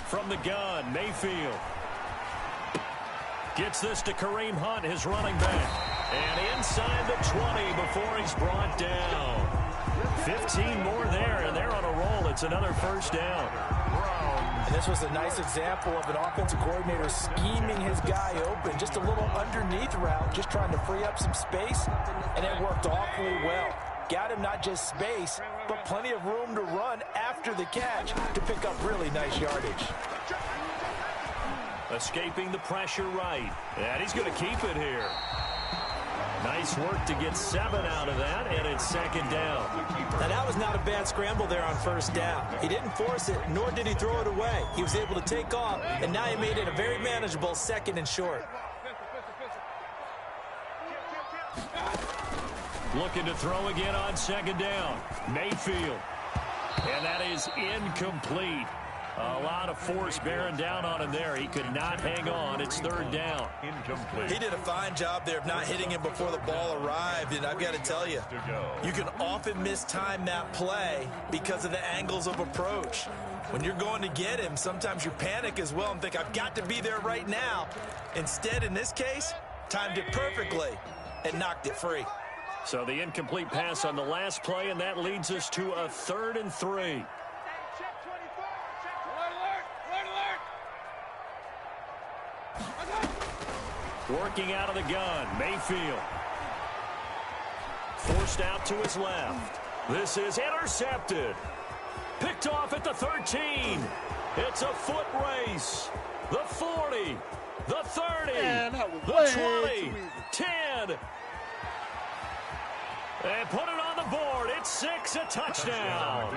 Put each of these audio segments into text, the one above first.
From the gun, Mayfield. Gets this to Kareem Hunt, his running back. And inside the 20 before he's brought down. 15 more there, and they're on a roll. It's another first down. And this was a nice example of an offensive coordinator scheming his guy open. Just a little underneath route, just trying to free up some space, and it worked awfully well. Got him not just space, but plenty of room to run after the catch to pick up really nice yardage. Escaping the pressure right. And he's going to keep it here. Nice work to get 7 out of that, and it's second down. Now, that was not a bad scramble there on first down. He didn't force it, nor did he throw it away. He was able to take off, and now he made it a very manageable second and short. Looking to throw again on second down. Mayfield. And that is incomplete. A lot of force bearing down on him there. He could not hang on. It's third down. Incomplete. He did a fine job there of not hitting him before the ball arrived. And I've got to tell you, you can often mistime that play because of the angles of approach. When you're going to get him, sometimes you panic as well and think, I've got to be there right now. Instead, in this case, timed it perfectly and knocked it free. So the incomplete pass on the last play, and that leads us to a 3rd and 3. Working out of the gun, Mayfield. Forced out to his left. This is intercepted. Picked off at the 13. It's a foot race. The 40. The 30. The 20. 10. And put it on the board. It's 6, a touchdown.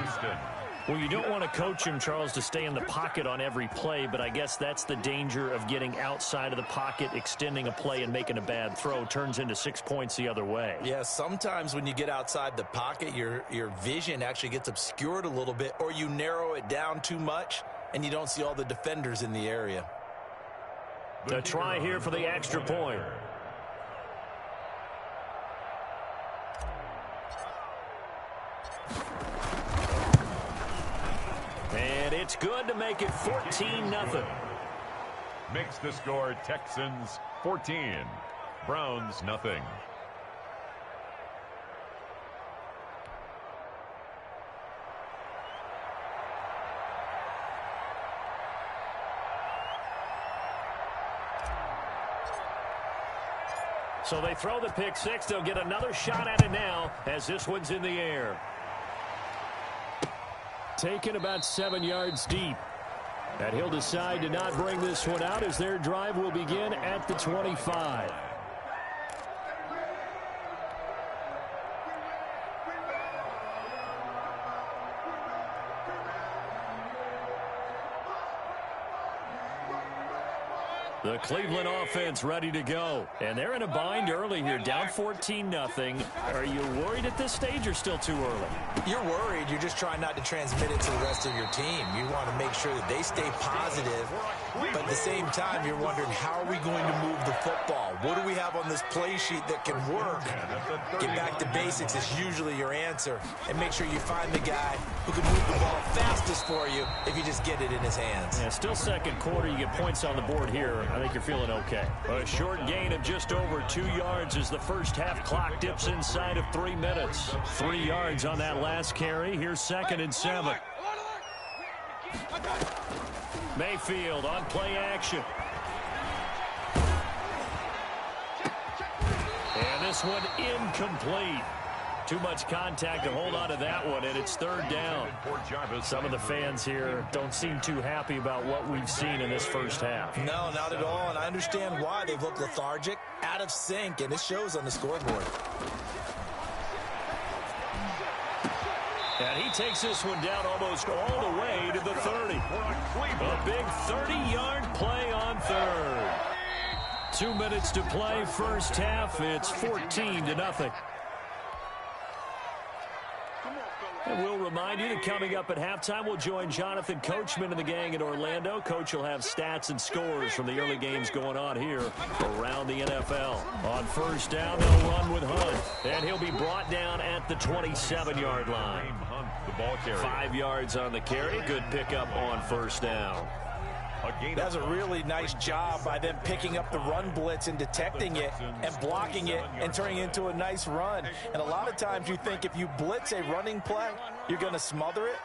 Well, you don't want to coach him, Charles, to stay in the pocket on every play, but I guess that's the danger of getting outside of the pocket, extending a play and making a bad throw. Turns into 6 points the other way. Yeah, sometimes when you get outside the pocket, your vision actually gets obscured a little bit, or you narrow it down too much, and you don't see all the defenders in the area. A try here for the extra point. And it's good to make it 14-0. Makes the score Texans 14, Browns nothing. So they throw the pick six. They'll get another shot at it now as this one's in the air. Taken about 7 yards deep. And he'll decide to not bring this one out as their drive will begin at the 25. The Cleveland offense ready to go. And they're in a bind early here, down 14-0. Are you worried at this stage or still too early? You're worried. You're just trying not to transmit it to the rest of your team. You want to make sure that they stay positive. But at the same time, you're wondering, how are we going to move the football? What do we have on this play sheet that can work? Get back to basics is usually your answer. And make sure you find the guy who can move the ball fastest for you if you just get it in his hands. Yeah, still second quarter. You get points on the board here. I think you're feeling okay. A short gain of just over 2 yards as the first half clock dips inside of 3 minutes. 3 yards on that last carry. Here's 2nd and 7. Mayfield on play action. And this one incomplete. Too much contact to hold on to that one, and it's 3rd down. Some of the fans here don't seem too happy about what we've seen in this first half. No, not at all, and I understand why. They've looked lethargic, out of sync, and it shows on the scoreboard. And he takes this one down almost all the way to the 30. A big 30-yard play on 3rd. 2 minutes to play, first half. It's 14-0. And we'll remind you that coming up at halftime, we'll join Jonathan Coachman and the gang in Orlando. Coach will have stats and scores from the early games going on here around the NFL. On first down, they'll run with Hunt, and he'll be brought down at the 27-yard line. Hunt, the ball carrier. 5 yards on the carry. Good pickup on first down. That's a really nice job by them picking up the run blitz and detecting it and blocking it and turning it into a nice run. And a lot of times you think if you blitz a running play, you're going to smother it.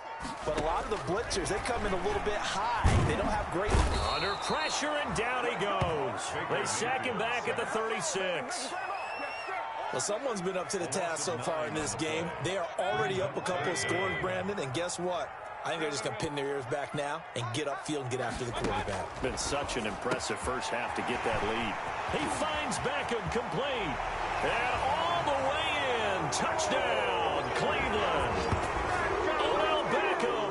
But a lot of the blitzers, they come in a little bit high. They don't have great... Under pressure, and down he goes. They sack him back at the 36. Well, someone's been up to the task so far in this game. They are already up a couple of scores, Brandon, and guess what? I think they're just going to pin their ears back now and get upfield and get after the quarterback. Been such an impressive first half to get that lead. He finds Beckham complete. And all the way in. Touchdown, Cleveland. Odell Beckham.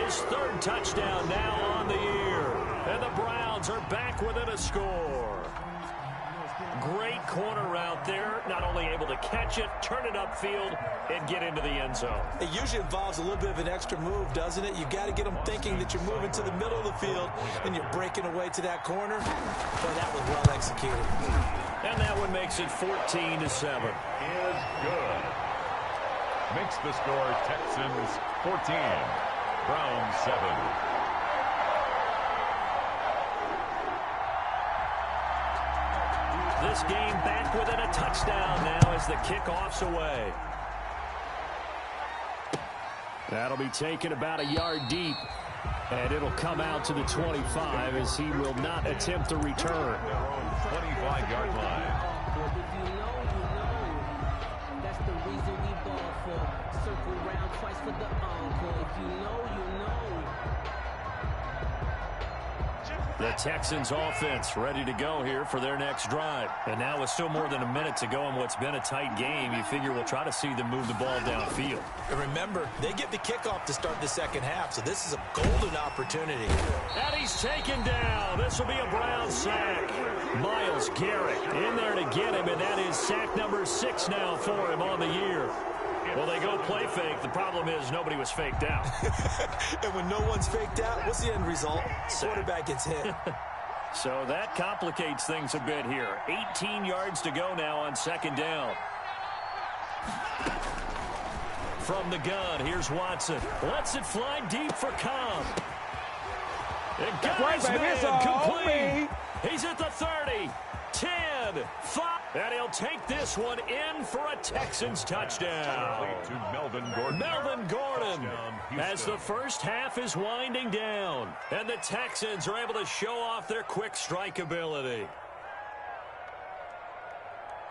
His third touchdown now on the year. And the Browns are back within a score. Great corner route there. Not only able to catch it, turn it upfield, and get into the end zone. It usually involves a little bit of an extra move, doesn't it? You got to get them thinking that you're moving to the middle of the field and you're breaking away to that corner. But that was well executed. And that one makes it 14-7. Is good. Makes the score Texans 14, Browns 7. This game back within a touchdown now as the kickoff's away. That'll be taken about a yard deep. And it'll come out to the 25 as he will not attempt to return. 25-yard line. If you know, that's the reason we ball for. Circle round twice for the encore. If you know, you know. The Texans offense ready to go here for their next drive. And now with still more than a minute to go in what's been a tight game, you figure we'll try to see them move the ball downfield. And remember, they get the kickoff to start the second half, so this is a golden opportunity. And he's taken down. This will be a Brown sack. Myles Garrett in there to get him, and that is sack number 6 now for him on the year. Well, they go play fake. The problem is nobody was faked out. And when no one's faked out, what's the end result? Quarterback gets hit. So that complicates things a bit here. 18 yards to go now on second down. From the gun, here's Watson. Lets it fly deep for Cobb. And guys, man, complete. He's at the 30, 10, 5. And he'll take this one in for a Texans touchdown. To Melvin Gordon. Melvin Gordon as the first half is winding down. And the Texans are able to show off their quick strike ability.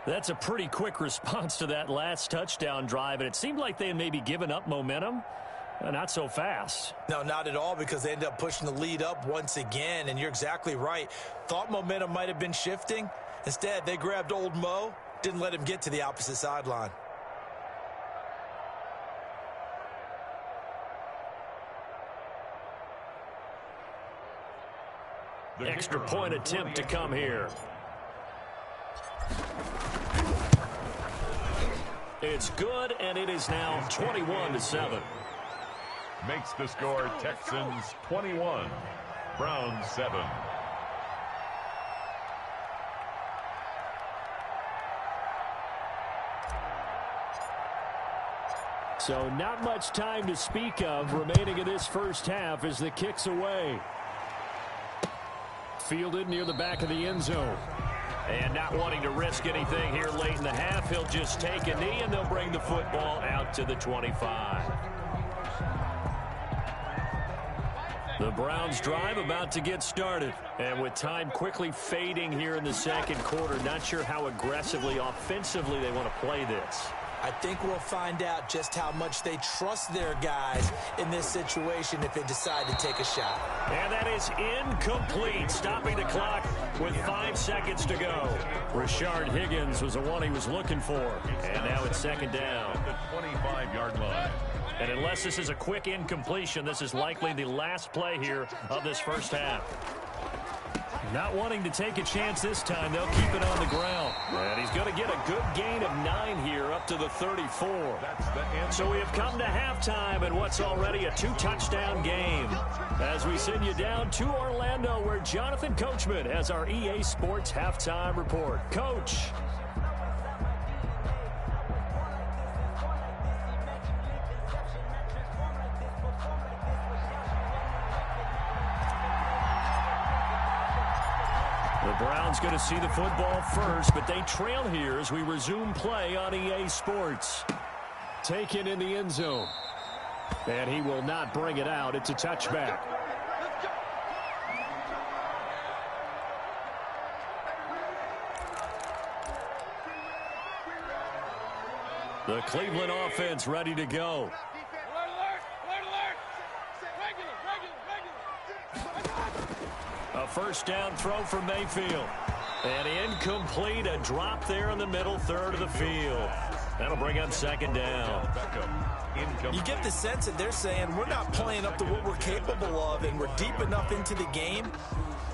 That's a pretty quick response to that last touchdown drive. And it seemed like they had maybe given up momentum. Not so fast. No, not at all, because they ended up pushing the lead up once again. And you're exactly right. Thought momentum might have been shifting. Instead, they grabbed old Mo, didn't let him get to the opposite sideline. Extra point attempt to come here. It's good, and it is now 21-7. Makes the score Texans 21, Browns 7. So not much time to speak of remaining in this first half as the kick's away. Fielded near the back of the end zone. And not wanting to risk anything here late in the half, he'll just take a knee and they'll bring the football out to the 25. The Browns drive about to get started. And with time quickly fading here in the second quarter, not sure how aggressively, offensively they want to play this. I think we'll find out just how much they trust their guys in this situation if they decide to take a shot. And that is incomplete, stopping the clock with 5 seconds to go. Rashard Higgins was the one he was looking for. And now it's second down. The 25-yard line. And unless this is a quick incompletion, this is likely the last play here of this first half. Not wanting to take a chance this time, they'll keep it on the ground. And he's going to get a good gain of 9 here up to the 34. So we have come to halftime in what's already a 2-touchdown game. As we send you down to Orlando, where Jonathan Coachman has our EA Sports halftime report. Coach. The Browns going to see the football first, but they trail here as we resume play on EA Sports. Taken in the end zone. And he will not bring it out. It's a touchback. The Cleveland offense ready to go. A first down throw for Mayfield. And incomplete, a drop there in the middle third of the field. That'll bring up second down. You get the sense that they're saying we're not playing up to what we're capable of, and we're deep enough into the game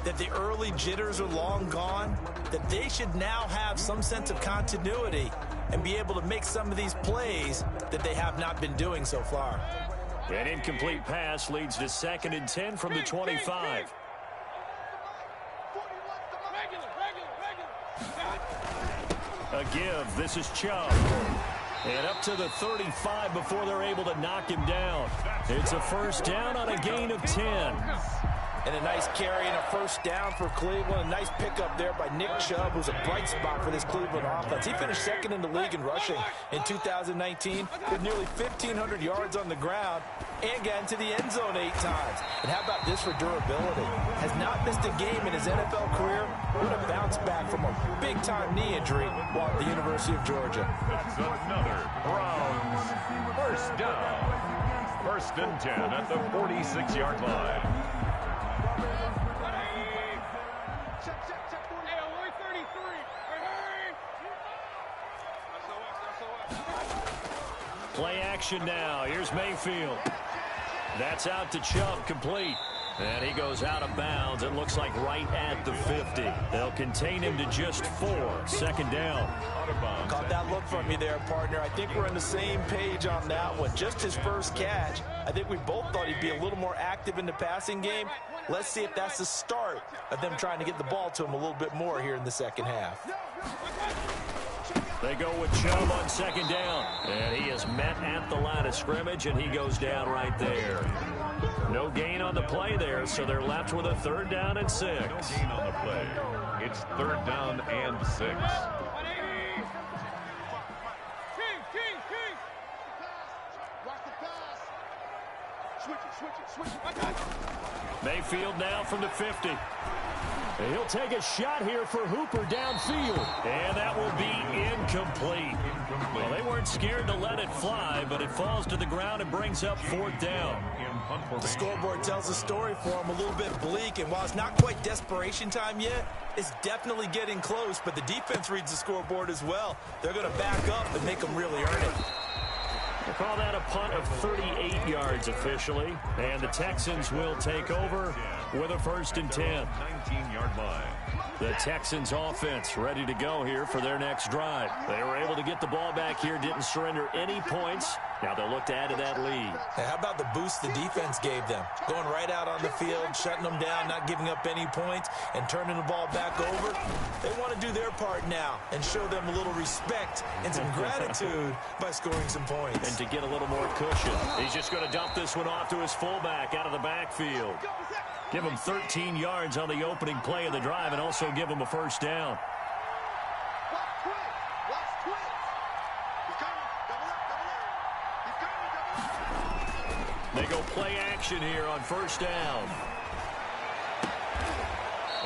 that the early jitters are long gone, that they should now have some sense of continuity and be able to make some of these plays that they have not been doing so far. An incomplete pass leads to 2nd and 10 from the 25. A give. This is Chubb. And up to the 35 before they're able to knock him down. It's a first down on a gain of 10. And a nice carry and a first down for Cleveland. A nice pickup there by Nick Chubb, who's a bright spot for this Cleveland offense. He finished 2nd in the league in rushing in 2019 with nearly 1,500 yards on the ground and got into the end zone 8 times. And how about this for durability? Has not missed a game in his NFL career. What a bounce back from a big-time knee injury while at the University of Georgia. That's another Browns first down. 1st and 10 at the 46-yard line. Play action now. Here's Mayfield. That's out to Chubb, complete. And he goes out of bounds. It looks like right at the 50. They'll contain him to just 4. 2nd down. Caught that look from you there, partner. I think we're on the same page on that one. Just his first catch. I think we both thought he'd be a little more active in the passing game. Let's see if that's the start of them trying to get the ball to him a little bit more here in the second half. They go with Chubb on 2nd down. And he is met at the line of scrimmage, and he goes down right there. No gain on the play there, so they're left with a 3rd down and 6. No gain on the play. It's 3rd down and 6. Mayfield now from the 50. He'll take a shot here for Hooper downfield. And that will be incomplete. Well, they weren't scared to let it fly, but it falls to the ground and brings up 4th down. The scoreboard tells a story for him, a little bit bleak, and while it's not quite desperation time yet, it's definitely getting close, but the defense reads the scoreboard as well. They're going to back up and make them really earn it. We'll call that a punt of 38 yards officially, and the Texans will take over with a 1st and 10. 19-yard line. The Texans offense ready to go here for their next drive. They were able to get the ball back here, didn't surrender any points. Now they'll look to add to that lead. Hey, how about the boost the defense gave them? Going right out on the field, shutting them down, not giving up any points, and turning the ball back over. They want to do their part now and show them a little respect and some gratitude by scoring some points. And to get a little more cushion, he's just going to dump this one off to his fullback out of the backfield. Give him 13 yards on the opening play of the drive and also give him a first down. They go play action here on 1st down.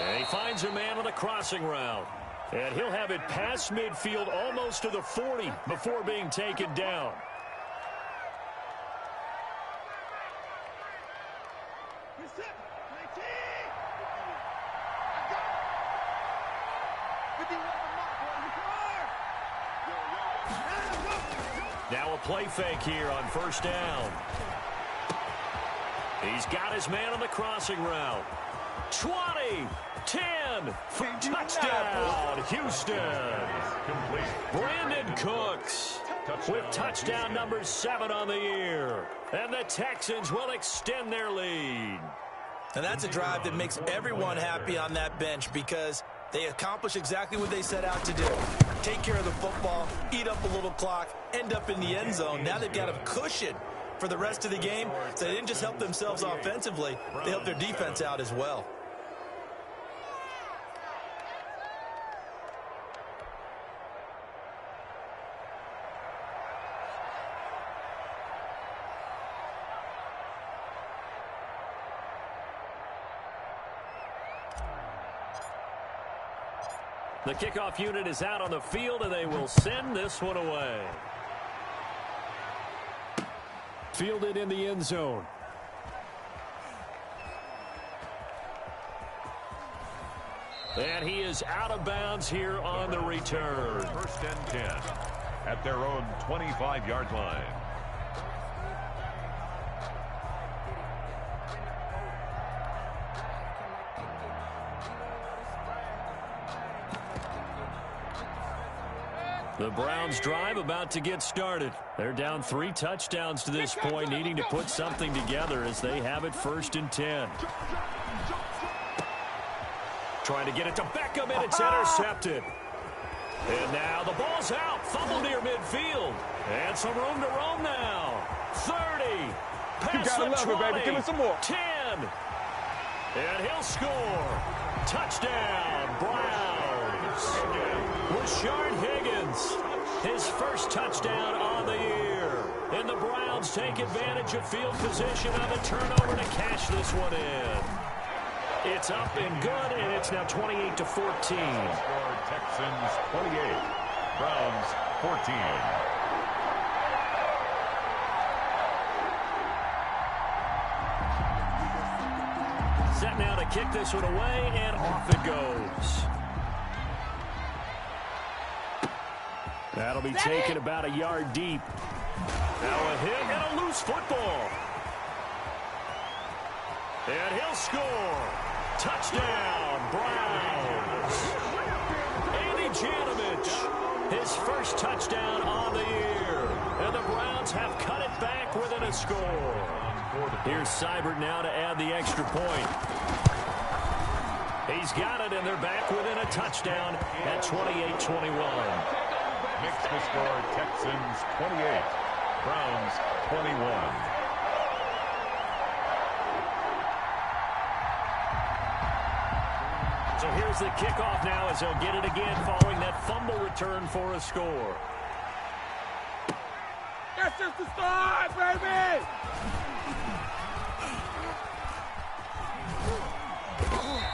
And he finds a man on the crossing route. And he'll have it past midfield almost to the 40 before being taken down. Now a play fake here on 1st down. He's got his man on the crossing route. 20, 10, touchdown, Houston. Complete. Brandon Cooks with touchdown number 7 on the year. And the Texans will extend their lead. And that's a drive that makes everyone happy on that bench because they accomplish exactly what they set out to do. Take care of the football, eat up a little clock, end up in the end zone. Now they've got a cushion for the rest of the game. So they didn't just help themselves offensively, they helped their defense out as well. The kickoff unit is out on the field, and they will send this one away. Fielded in the end zone. And he is out of bounds here on the return. First and 10 at their own 25-yard line. The Browns drive about to get started. They're down 3 touchdowns to this point, needing to put something together as they have it first and 10. Trying to get it to Beckham, and it's intercepted. And now the ball's out. Fumble near midfield. And some room to roam now. 30. Pass the 20. Baby. Give it some more. 10. And he'll score. Touchdown, Browns. Rashard Higgins, his first touchdown on the year. And the Browns take advantage of field position on the turnover to cash this one in. It's up and good, and it's now 28-14. Texans 28, Browns 14. Set now to kick this one away, and off it goes. That'll be taken about a yard deep. Now a hit and a loose football. And he'll score. Touchdown, Browns. Andy Janovich, his first touchdown on the year. And the Browns have cut it back within a score. Here's Seibert now to add the extra point. He's got it, and they're back within a touchdown at 28-21. Makes the score Texans 28, Browns 21. So here's the kickoff now as they'll get it again following that fumble return for a score. That's just the start, baby!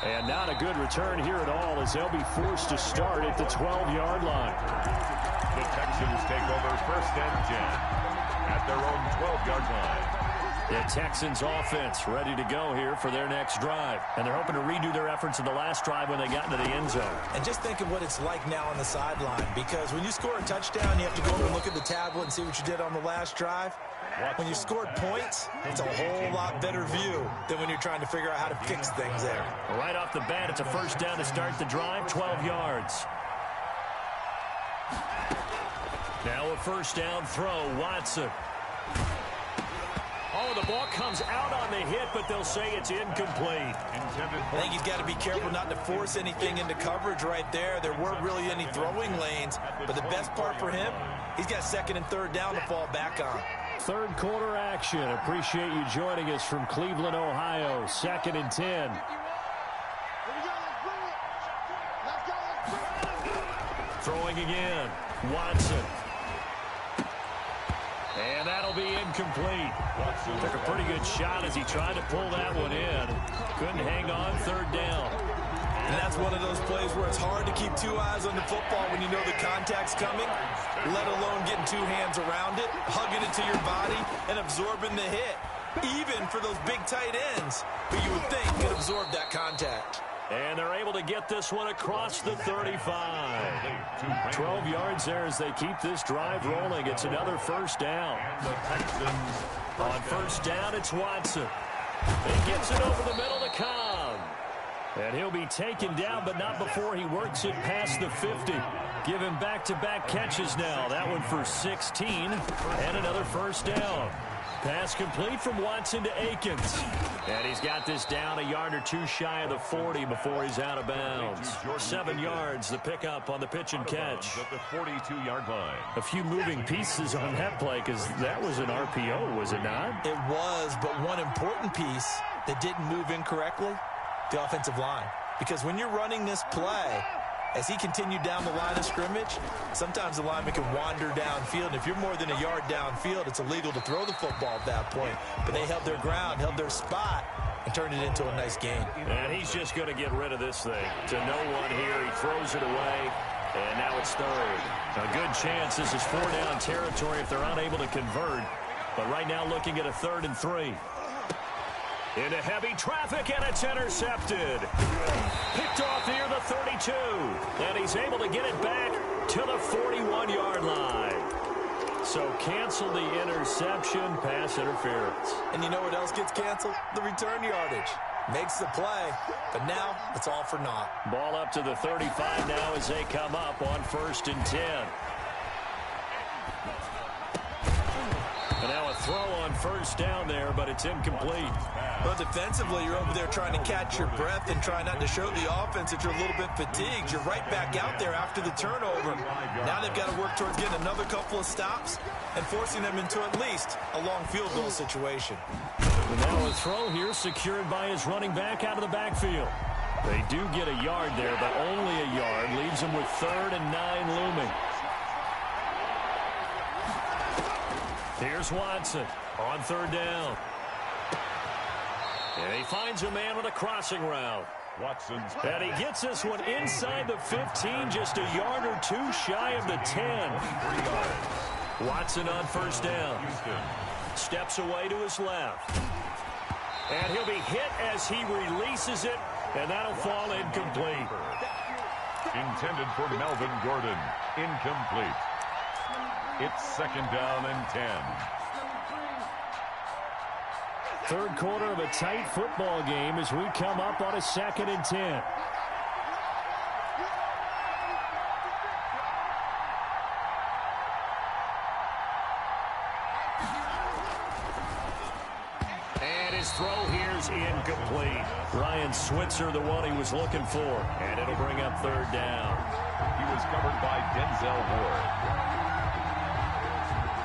And not a good return here at all as they'll be forced to start at the 12-yard line. The Texans take over first and 10 at their own 12-yard line. The Texans offense ready to go here for their next drive. And they're hoping to redo their efforts in the last drive when they got into the end zone. And just think of what it's like now on the sideline, because when you score a touchdown, you have to go over and look at the tablet and see what you did on the last drive. When you scored points, it's a whole lot better view than when you're trying to figure out how to fix things there. Right off the bat, it's a first down to start the drive, 12 yards. Now a first down throw, Watson. Oh, the ball comes out on the hit, but they'll say it's incomplete. I think he's got to be careful not to force anything into coverage right there. There weren't really any throwing lanes, but the best part for him, he's got second and third down to fall back on. Third quarter action. Appreciate you joining us from Cleveland, Ohio. 2nd and 10. Throwing again. Watson. And that'll be incomplete. Took a pretty good shot as he tried to pull that one in. Couldn't hang on, third down. And that's one of those plays where it's hard to keep two eyes on the football when you know the contact's coming, let alone getting two hands around it, hugging it to your body, and absorbing the hit. Even for those big tight ends, who you would think could absorb that contact. And they're able to get this one across the 35. 12 yards there as they keep this drive rolling. It's another first down. On first down, it's Watson. He gets it over the middle to Cobb. And he'll be taken down, but not before he works it past the 50. Give him back-to-back catches now. That one for 16 and another first down. Pass complete from Watson to Akins. And he's got this down a yard or two shy of the 40 before he's out of bounds. 7 yards, the pickup on the pitch and catch. At the 42-yard line. A few moving pieces on that play because that was an RPO, was it not? It was, but one important piece that didn't move incorrectly, the offensive line. Because when you're running this play, as he continued down the line of scrimmage, sometimes the lineman can wander downfield. And if you're more than a yard downfield, it's illegal to throw the football at that point. But they held their ground, held their spot, and turned it into a nice gain. And he's just going to get rid of this thing. To no one here, he throws it away, and now it's third. A good chance this is 4-down territory if they're unable to convert. But right now looking at a 3rd and 3. Into heavy traffic, and it's intercepted. Picked off near the 32. And he's able to get it back to the 41-yard line. So cancel the interception, pass interference. And you know what else gets canceled? The return yardage. Makes the play, but now it's all for naught. Ball up to the 35 now as they come up on 1st and 10. And now a throw on 1st down there, but it's incomplete. Well, defensively, you're over there trying to catch your breath and try not to show the offense that you're a little bit fatigued. You're right back out there after the turnover. Now they've got to work towards getting another couple of stops and forcing them into at least a long field goal situation. And now a throw here secured by his running back out of the backfield. They do get a yard there, but only a yard. Leaves them with 3rd and 9 looming. Here's Watson on 3rd down. And he finds a man with a crossing route. Watson's And he gets this one inside the 15, just a yard or two shy of the 10. Watson on 1st down. Steps away to his left. And he'll be hit as he releases it, and that'll fall incomplete. Intended for Melvin Gordon. Incomplete. It's 2nd down and 10. 3rd quarter of a tight football game as we come up on a 2nd and 10. And his throw here's incomplete. Ryan Switzer, the one he was looking for. And it'll bring up 3rd down. He was covered by Denzel Ward.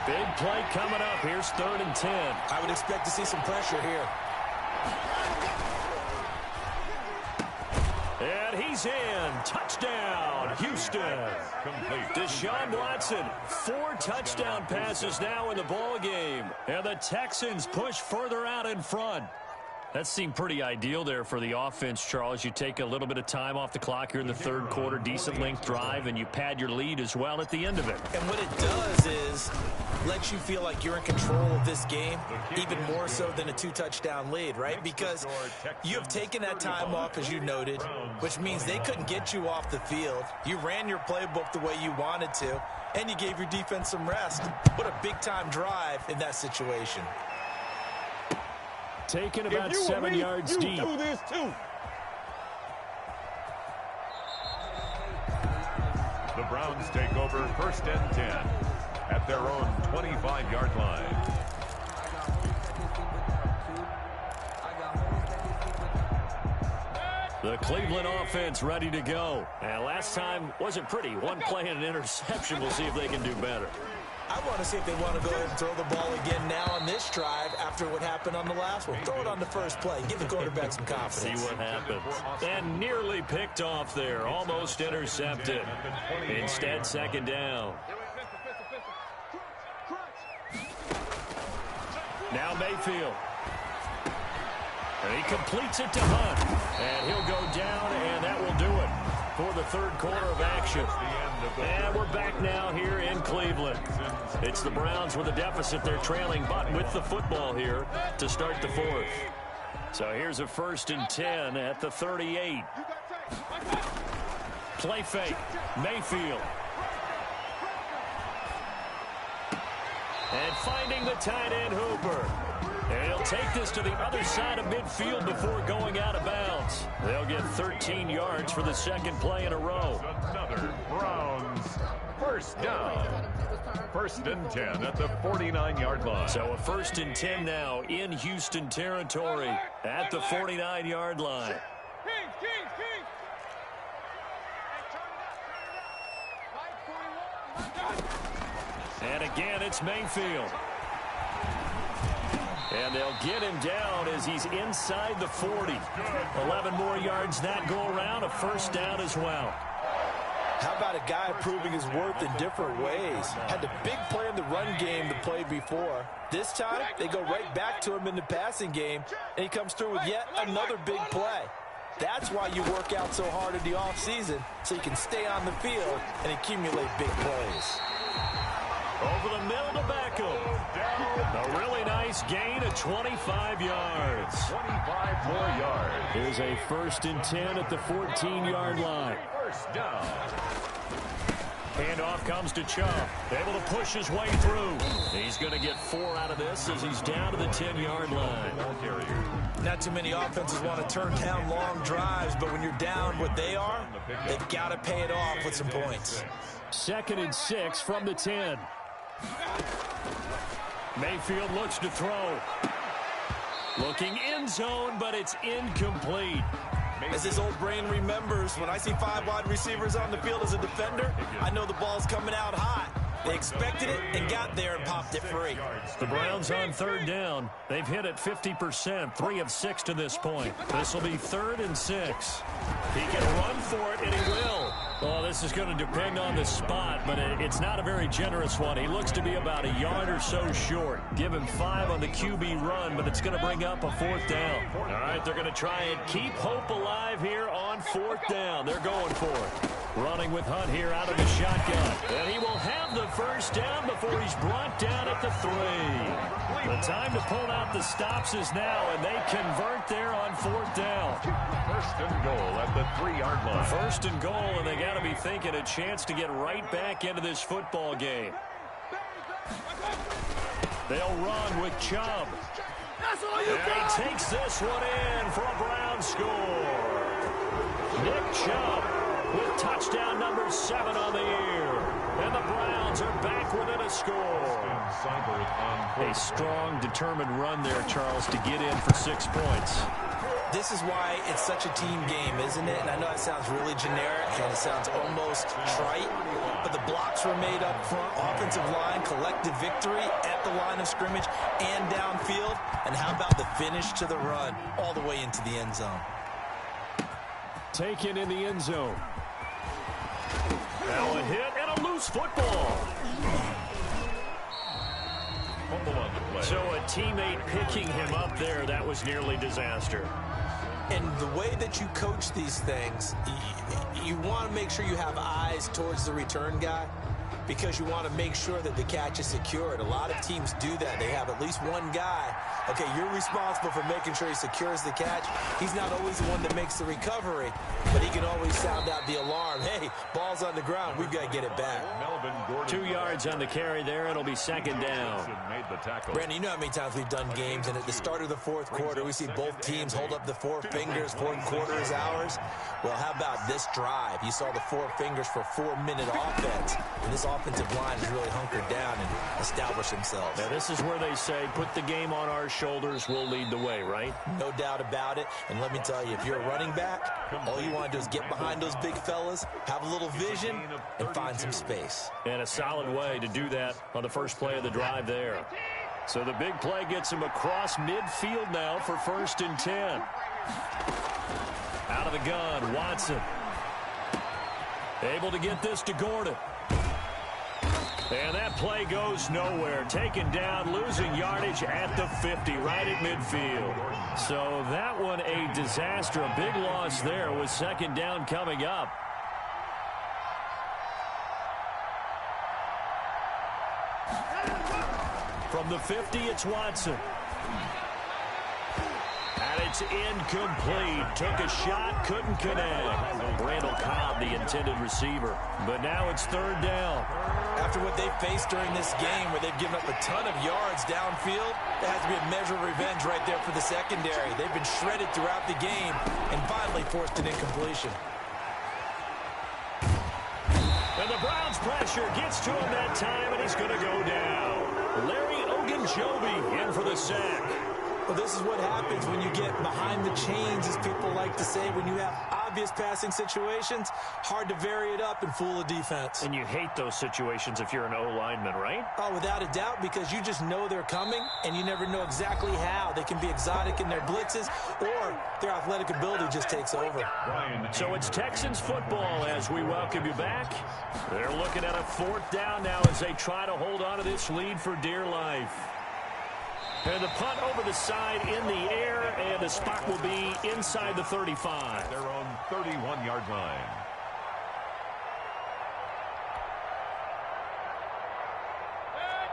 Big play coming up. Here's 3rd and 10. I would expect to see some pressure here. And he's in. Touchdown, Houston. Complete. Deshaun Watson, 4 touchdown passes now in the ball game. And the Texans push further out in front. That seemed pretty ideal there for the offense, Charles. You take a little bit of time off the clock here in the 3rd quarter, decent length drive, and you pad your lead as well at the end of it. And what it does is lets you feel like you're in control of this game, even more so than a 2-touchdown lead, right? Because you have taken that time off, as you noted, which means they couldn't get you off the field. You ran your playbook the way you wanted to, and you gave your defense some rest. What a big-time drive in that situation. Taken about 7 yards deep. Do this too. The Browns take over 1st and 10 at their own 25-yard line. The Cleveland offense ready to go. And last time wasn't pretty. One play and an interception. We'll see if they can do better. I want to see if they want to go ahead and throw the ball again now on this drive after what happened on the last one. Throw it on the first play. Give the quarterback some confidence. See what happens. And nearly picked off there. Almost intercepted. Instead, 2nd down. Now Mayfield. And he completes it to Hunt. And he'll go down, and that will do it for the 3rd quarter of action. And we're back now here in Cleveland. It's the Browns with a deficit. They're trailing, but with the football here to start the 4th. So here's a 1st and 10 at the 38. Play fake. Mayfield. And finding the tight end Hooper. And he'll take this to the other side of midfield before going out of bounds. They'll get 13 yards for the second play in a row. Another Browns first down. First and 10 at the 49-yard line. So a first and 10 now in Houston territory at the 49-yard line. And again, it's Mayfield. And they'll get him down as he's inside the 40. 11 more yards that go around, a first down as well. How about a guy proving his worth in different ways? Had the big play in the run game the play before. This time, they go right back to him in the passing game, and he comes through with yet another big play. That's why you work out so hard in the offseason, so you can stay on the field and accumulate big plays. Over the middle to Beckham. A really nice gain of 25 yards. 25 more yards. Here's a first and 10 at the 14-yard line. First down. Handoff comes to Chubb. Able to push his way through. He's going to get 4 out of this as he's down to the 10-yard line. Not too many offenses want to turn down long drives, but when you're down what they are, they've got to pay it off with some points. 2nd and 6 from the 10. Mayfield looks to throw. Looking end zone, but it's incomplete. As his old brain remembers, when I see 5 wide receivers on the field as a defender, I know the ball's coming out hot. They expected it and got there and popped it free. The Browns on 3rd down. They've hit it 50%, 3 of 6 to this point. This will be 3rd and 6. He can run for it, and he will. Well, this is going to depend on the spot, but it's not a very generous one. He looks to be about a yard or so short. Give him 5 on the QB run, but it's going to bring up a 4th down. All right, they're going to try and keep hope alive here on 4th down. They're going for it. Running with Hunt here out of the shotgun. And he will have the first down before he's brought down at the 3. The time to pull out the stops is now, and they convert there on 4th down. First and goal at the 3-yard line. First and goal, and they got to be thinking a chance to get right back into this football game. They'll run with Chubb. And he takes this one in for a Brown score. Nick Chubb with touchdown number 7 on the year. And the Browns are back within a score. A strong, determined run there, Charles, to get in for 6 points. This is why it's such a team game, isn't it? And I know it sounds really generic and it sounds almost trite, but the blocks were made up front, offensive line, collective victory at the line of scrimmage and downfield. And how about the finish to the run all the way into the end zone? Taken in the end zone. Now a hit and a loose football. So a teammate picking him up there, that was nearly disaster. And the way that you coach these things, you want to make sure you have eyes towards the return guy because you want to make sure that the catch is secured. A lot of teams do that. They have at least one guy. Okay, you're responsible for making sure he secures the catch. He's not always the one that makes the recovery, but he can always sound out the alarm. Hey, ball's on the ground. We've got to get it back. 2 yards on the carry there. It'll be 2nd down. Brandon, you know how many times we've done games, and at the start of the 4th quarter, we see both teams hold up the 4 fingers. 4th quarter is ours. Well, how about this drive? You saw the 4 fingers for 4-minute offense, and this offensive line has really hunkered down and established themselves. Now, this is where they say, put the game on our shoulders, we'll lead the way, right? No doubt about it. And let me tell you, if you're a running back, all you want to do is get behind those big fellas, have a little vision, and find some space. And a solid way to do that on the first play of the drive there. So the big play gets him across midfield now for 1st and 10. Out of the gun, Watson. Able to get this to Gordon. And that play goes nowhere. Taken down, losing yardage at the 50, right at midfield. So that one a disaster. A big loss there with 2nd down coming up. From the 50, it's Watson. And it's incomplete. Took a shot, couldn't connect. Randall Cobb, the intended receiver. But now it's third down. After what they faced during this game where they've given up a ton of yards downfield, there has to be a measure of revenge right there for the secondary. They've been shredded throughout the game and finally forced an incompletion. And the Browns' pressure gets to him that time, and he's going to go down. Larry Ogunjobi in for the sack. Well, this is what happens when you get behind the chains, as people like to say. When you have obvious passing situations, hard to vary it up and fool a defense. And you hate those situations if you're an O-lineman, right? Oh, without a doubt, because you just know they're coming, and you never know exactly how. They can be exotic in their blitzes, or their athletic ability just takes over. So it's Texans football as we welcome you back. They're looking at a fourth down now as they try to hold on to this lead for dear life. And the punt over the side in the air, and the spot will be inside the 35. They're on 31-yard line.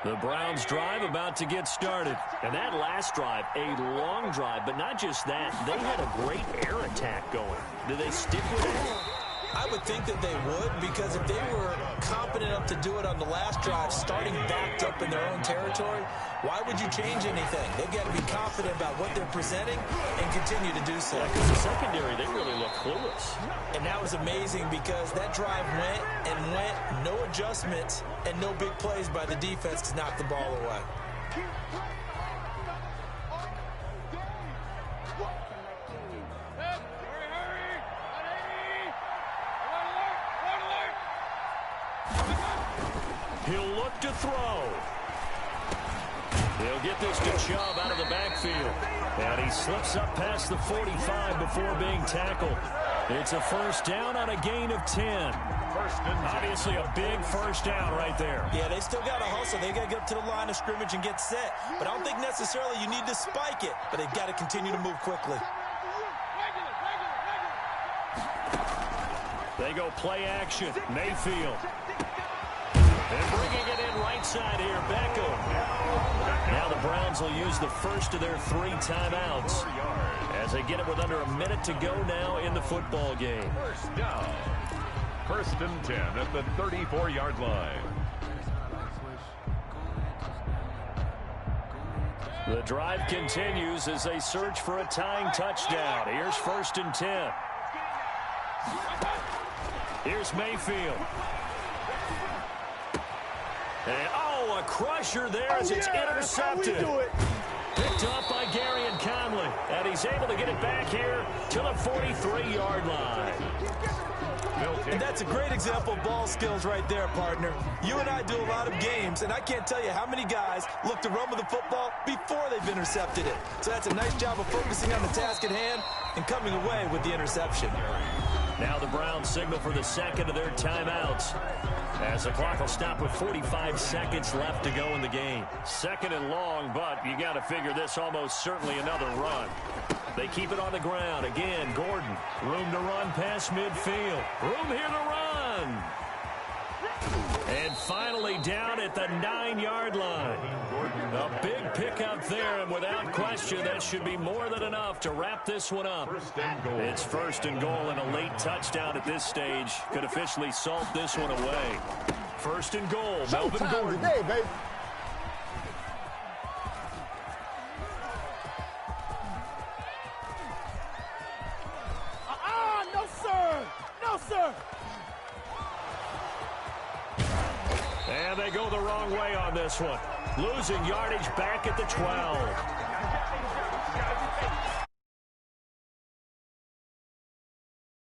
The Browns drive about to get started. And that last drive, a long drive, but not just that. They had a great air attack going. Do they stick with it? I would think that they would, because if they were competent enough to do it on the last drive, starting backed up in their own territory, why would you change anything? They've got to be confident about what they're presenting and continue to do so. Yeah, because the secondary, they really look clueless. And that was amazing because that drive went and went, no adjustments, and no big plays by the defense to knock the ball away. He'll look to throw. He'll get this to Chubb out of the backfield. And he slips up past the 45 before being tackled. It's a first down on a gain of 10. Obviously a big first down right there. Yeah, they still got to hustle. They got to get up to the line of scrimmage and get set. But I don't think necessarily you need to spike it. But they've got to continue to move quickly. They go play action. Mayfield. And bringing it in right side here, Beckham. Now the Browns will use the first of their 3 timeouts as they get it with under a minute to go now in the football game. First down. First and 10 at the 34-yard line. The drive continues as they search for a tying touchdown. Here's first and 10. Here's Mayfield. And, oh, a crusher there as it's intercepted. Picked up by Gary and Conley. And he's able to get it back here to the 43-yard line. And that's a great example of ball skills right there, partner. You and I do a lot of games, and I can't tell you how many guys look to run with the football before they've intercepted it. So that's a nice job of focusing on the task at hand and coming away with the interception. Now the Browns signal for the second of their timeouts, as the clock will stop with 45 seconds left to go in the game. Second and long, but you got to figure this almost certainly another run. They keep it on the ground. Again, Gordon. Room to run past midfield. Room here to run. And finally down at the 9-yard line. A big pickup there, and without question, that should be more than enough to wrap this one up. It's first and goal, and a late touchdown at this stage could officially salt this one away. First and goal, Melvin Gordon. Today, baby. No, sir. No, sir. And they go the wrong way on this one. Losing yardage back at the 12.